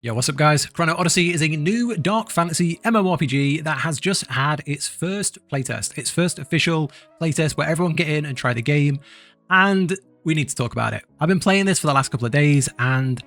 Yo, what's up guys? Chrono Odyssey is a new dark fantasy MMORPG that has just had its first playtest, its first official playtest where everyone get in and try the game, and we need to talk about it. I've been playing this for the last couple of days and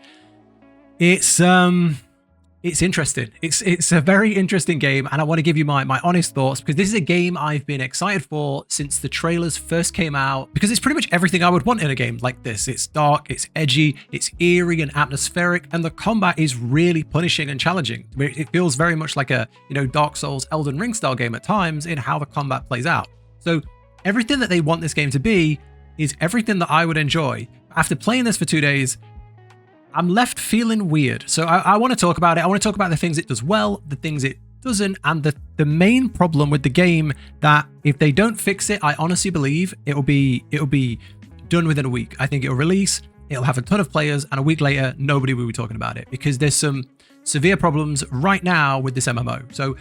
it's interesting. It's a very interesting game, and I want to give you my honest thoughts because this is a game I've been excited for since the trailers first came out, because it's pretty much everything I would want in a game like this. It's dark, it's edgy, it's eerie and atmospheric, and the combat is really punishing and challenging. It feels very much like a, Dark Souls, Elden Ring style game at times in how the combat plays out. So everything that they want this game to be is everything that I would enjoy. After playing this for 2 days, I'm left feeling weird. So I want to talk about it. I want to talk about the things it does well, the things it doesn't, and the main problem with the game that if they don't fix it, I honestly believe it'll be done within a week. I think it'll release, it'll have a ton of players, and a week later, nobody will be talking about it because there's some severe problems right now with this MMO. So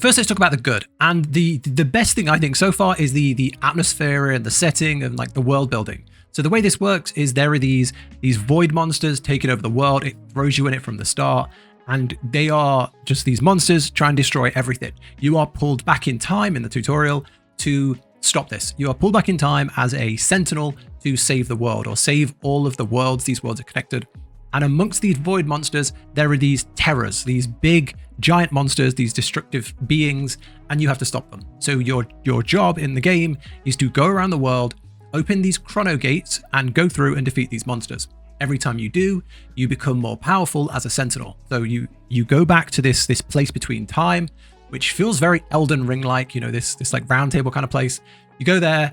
first let's talk about the good. And the best thing I think so far is the atmosphere and the setting and like the world building. So the way this works is there are these void monsters taking over the world. It throws you in it from the start, and they are just these monsters trying to destroy everything. You are pulled back in time in the tutorial to stop this. You are pulled back in time as a sentinel to save the world or save all of the worlds. These worlds are connected. And amongst these void monsters, there are these terrors, these big giant monsters, these destructive beings, and you have to stop them. So your job in the game is to go around the world, open these chrono gates, and go through and defeat these monsters. Every time you do, you become more powerful as a sentinel. So you go back to this place between time, which feels very Elden Ring like, this like round table kind of place. You go there,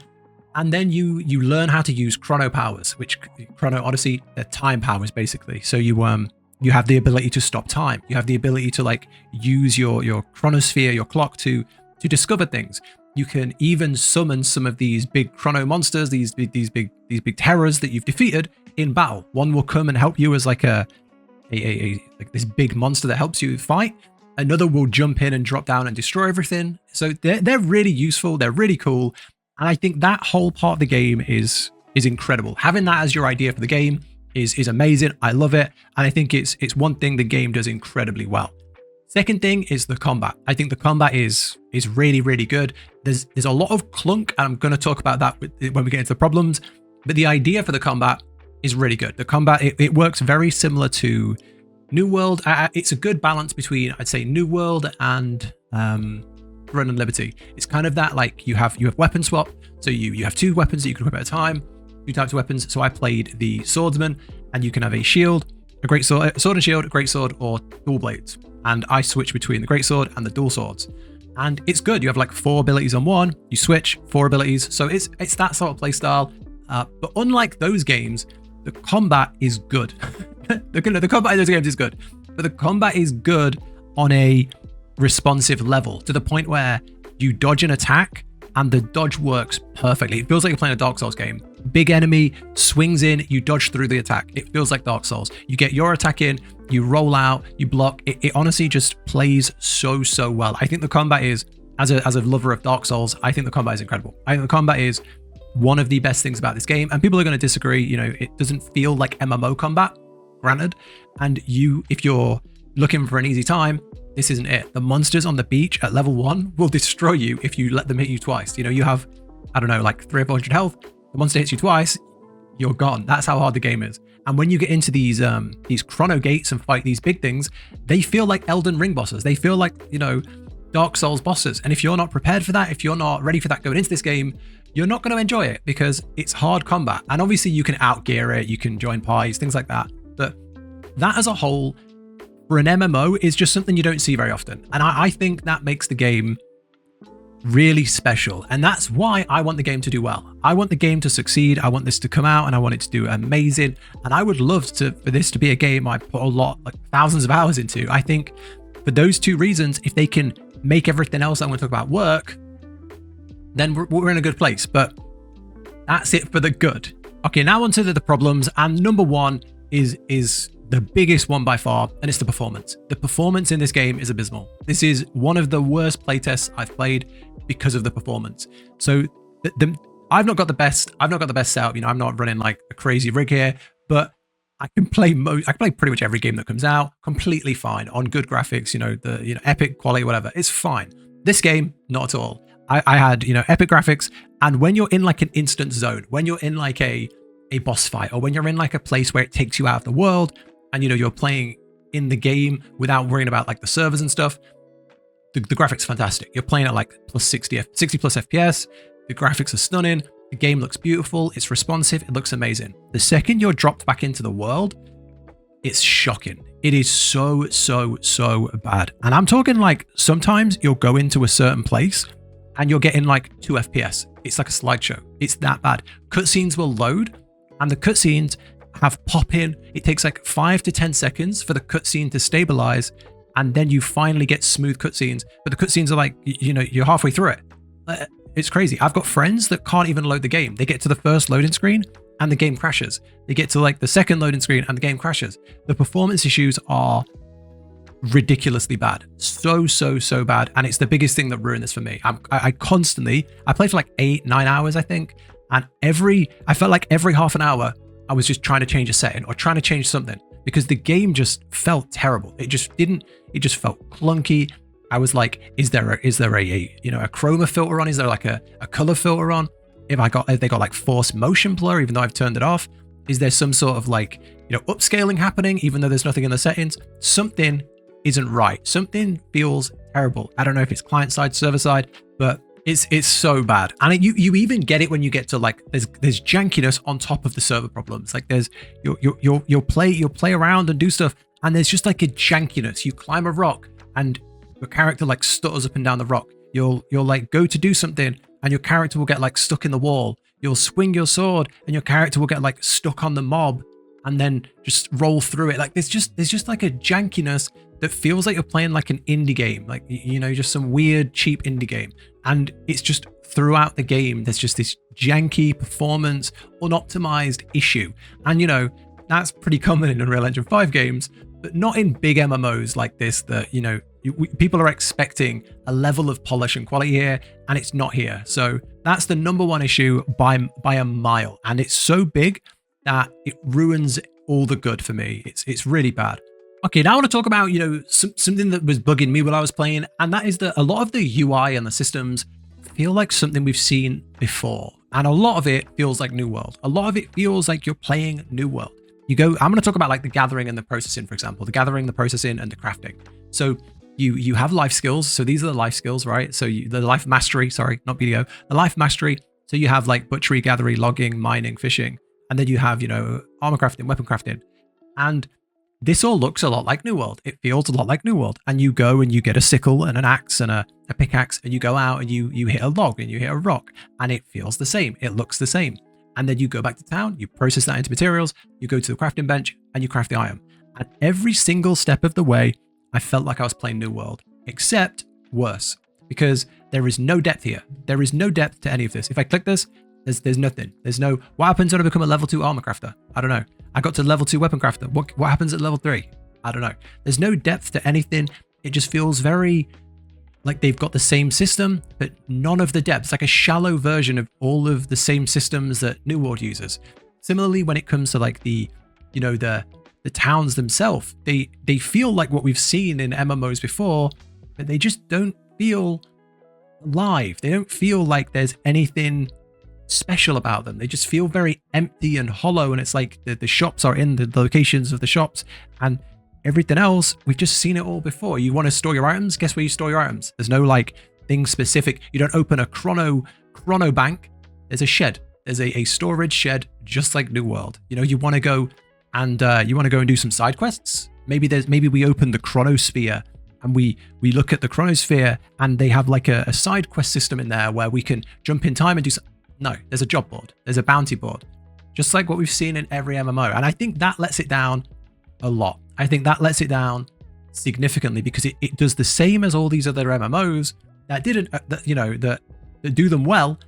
and then you learn how to use chrono powers, which Chrono Odyssey, they're time powers basically. So you have the ability to stop time. You have the ability to like use your chronosphere, your clock to discover things. You can even summon some of these big chrono monsters, these big terrors that you've defeated in battle. One will come and help you as like like this big monster that helps you fight. Another will jump in and drop down and destroy everything. So they're really useful. They're really cool. And I think that whole part of the game is incredible. Having that as your idea for the game is amazing. I love it. And I think it's one thing the game does incredibly well. Second thing is the combat. I think the combat is really, really good. There's a lot of clunk, and I'm going to talk about that when we get into the problems. But the idea for the combat is really good. The combat, it works very similar to New World. It's a good balance between, I'd say, New World and Run and Liberty. It's kind of that, like you have weapon swap. So you have two weapons that you can equip at a time, two types of weapons. So I played the swordsman, and you can have a shield, a great sword and shield, a great sword, or dual blades. And I switch between the great sword and the dual swords. And it's good. You have like 4 abilities on one, you switch 4 abilities. So it's that sort of play style. But unlike those games, the combat is good. the combat in those games is good. But the combat is good on a responsive level, to the point where you dodge an attack and the dodge works perfectly. It feels like you're playing a Dark Souls game. Big enemy swings in, you dodge through the attack. It feels like Dark Souls. You get your attack in, you roll out, you block. It honestly just plays so well. I think the combat is, as a lover of Dark Souls, I think the combat is incredible. I think the combat is one of the best things about this game, and people are going to disagree. It doesn't feel like MMO combat, granted. And if you're looking for an easy time, this isn't it. The monsters on the beach at level 1 will destroy you if you let them hit you twice. You have, I don't know, like 300 or 400 health. The monster hits you twice, you're gone. That's how hard the game is. And when you get into these chrono gates and fight these big things, they feel like Elden Ring bosses. They feel like, Dark Souls bosses. And if you're not prepared for that, if you're not ready for that going into this game, you're not going to enjoy it because it's hard combat. And obviously you can outgear it, you can join parties, things like that. But that as a whole, for an MMO, is just something you don't see very often. And I think that makes the game really special. And that's why I want the game to do well. I want the game to succeed. I want this to come out and I want it to do amazing. And I would love for this to be a game I put a lot, like thousands of hours into. I think for those two reasons, if they can make everything else I'm going to talk about work, then we're in a good place. But that's it for the good. Okay, now onto the problems. And number one is the biggest one by far, and it's the performance. The performance in this game is abysmal. This is one of the worst playtests I've played because of the performance. So I've not got the best setup. I'm not running like a crazy rig here, but I can play pretty much every game that comes out completely fine on good graphics, the epic quality, whatever. It's fine. This game, not at all. I had, epic graphics, and when you're in like an instant zone, when you're in like a boss fight, or when you're in like a place where it takes you out of the world and you're playing in the game without worrying about like the servers and stuff, the graphics are fantastic. You're playing at like plus 60 plus FPS. The graphics are stunning. The game looks beautiful. It's responsive. It looks amazing. The second you're dropped back into the world, it's shocking. It is so bad. And I'm talking like sometimes you'll go into a certain place and you're getting like 2 FPS. It's like a slideshow. It's that bad. Cutscenes will load, and the cutscenes have pop in. It takes like 5 to 10 seconds for the cutscene to stabilize, and then you finally get smooth cutscenes. But the cutscenes are like, you're halfway through it. It's crazy. I've got friends that can't even load the game. They get to the first loading screen and the game crashes. They get to like the second loading screen and the game crashes. The performance issues are ridiculously bad. So bad. And it's the biggest thing that ruined this for me. I played for like 8-9 hours, I think. And I felt like every half an hour, I was just trying to change a setting or trying to change something, because the game just felt terrible. It just felt clunky. I was like, is there a chroma filter on? Is there like a color filter on? Have they got like forced motion blur, even though I've turned it off? Is there some sort of like, upscaling happening, even though there's nothing in the settings? Something isn't right. Something feels terrible. I don't know if it's client side, server side, but it's so bad. And you even get it when you get to like, there's jankiness on top of the server problems. Like you'll play around and do stuff, and there's just like a jankiness. You climb a rock and your character like stutters up and down the rock. You'll like go to do something and your character will get like stuck in the wall. You'll swing your sword and your character will get like stuck on the mob and then just roll through it. Like there's just like a jankiness that feels like you're playing like an indie game, like just some weird cheap indie game. And it's just throughout the game, there's just this janky performance, unoptimized issue. And that's pretty common in Unreal Engine 5 games, but not in big MMOs like this that, people are expecting a level of polish and quality here, and it's not here. So that's the number one issue by a mile. And it's so big that it ruins all the good for me. It's really bad. Okay, now I want to talk about, something that was bugging me while I was playing, and that is that a lot of the UI and the systems feel like something we've seen before. And a lot of it feels like New World. A lot of it feels like you're playing New World. I'm going to talk about like the gathering and the processing, for example, the gathering, the processing, and the crafting. So you have life skills. So these are the life skills, right? So the life mastery, sorry, not BDO, the life mastery. So you have like butchery, gathering, logging, mining, fishing, and then you have, armor crafting, weapon crafting. And this all looks a lot like New World. It feels a lot like New World. And you go and you get a sickle and an axe and a pickaxe, and you go out and you hit a log and you hit a rock, and it feels the same. It looks the same. And then you go back to town, you process that into materials, you go to the crafting bench and you craft the item. And every single step of the way, I felt like I was playing New World, except worse, because there is no depth here. There is no depth to any of this. If I click this, there's nothing. There's no, what happens when I become a level 2 armor crafter? I don't know. I got to level 2 weapon crafter. What happens at level 3? I don't know. There's no depth to anything. It just feels very like they've got the same system, but none of the depth. It's like a shallow version of all of the same systems that New World uses. Similarly, when it comes to like the towns themselves, they feel like what we've seen in MMOs before, but they just don't feel alive. They don't feel like there's anything special about them. They just feel very empty and hollow, and it's like the shops are in the locations of the shops, and everything else, we've just seen it all before. You want to store your items? Guess where you store your items? There's no like thing specific. You don't open a chrono bank. There's a shed. There's a storage shed, just like New World. You want to go and do some side quests. Maybe we open the chronosphere and we look at the chronosphere, and they have like a side quest system in there where we can jump in time and do something. No, there's a job board. There's a bounty board, just like what we've seen in every MMO. And I think that lets it down a lot. I think that lets it down significantly, because it does the same as all these other MMOs that do them well,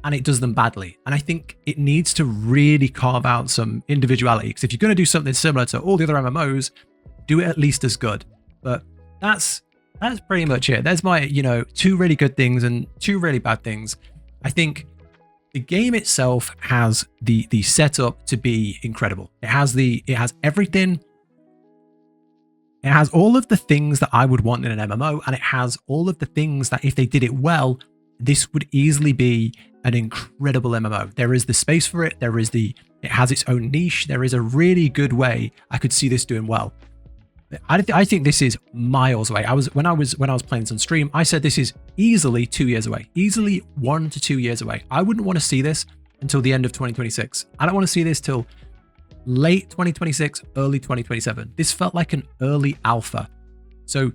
and it does them badly. And I think it needs to really carve out some individuality, because if you're going to do something similar to all the other MMOs, do it at least as good. But that's pretty much it. There's my 2 really good things and 2 really bad things. I think The game itself has the setup to be incredible. It has everything. It has all of the things that I would want in an MMO, and it has all of the things that if they did it well, this would easily be an incredible MMO. There is the space for it. It has its own niche. There is a really good way I could see this doing well. I think this is miles away. When I was playing this on stream, I said this is easily 2 years away, easily 1 to 2 years away. I wouldn't want to see this until the end of 2026. I don't want to see this till late 2026, early 2027. This felt like an early alpha. So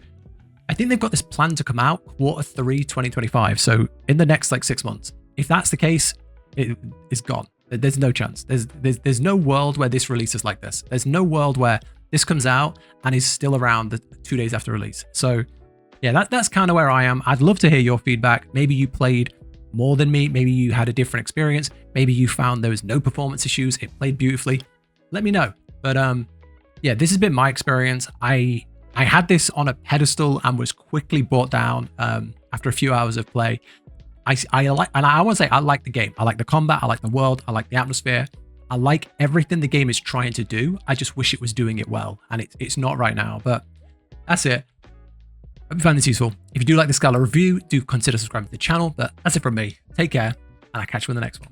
I think they've got this plan to come out Q3 2025. So in the next like 6 months. If that's the case, it is gone. There's no chance. There's no world where this releases like this. There's no world where this comes out and is still around the 2 days after release. So yeah, that's kind of where I am. I'd love to hear your feedback. Maybe you played more than me. Maybe you had a different experience. Maybe you found there was no performance issues. It played beautifully. Let me know. But yeah, this has been my experience. I had this on a pedestal and was quickly brought down after a few hours of play. I want to say I like the game. I like the combat. I like the world. I like the atmosphere. I like everything the game is trying to do. I just wish it was doing it well, and it's not right now. But that's it. Hope you found this useful. If you do like this style of review, do consider subscribing to the channel. But that's it from me. Take care, and I'll catch you in the next one.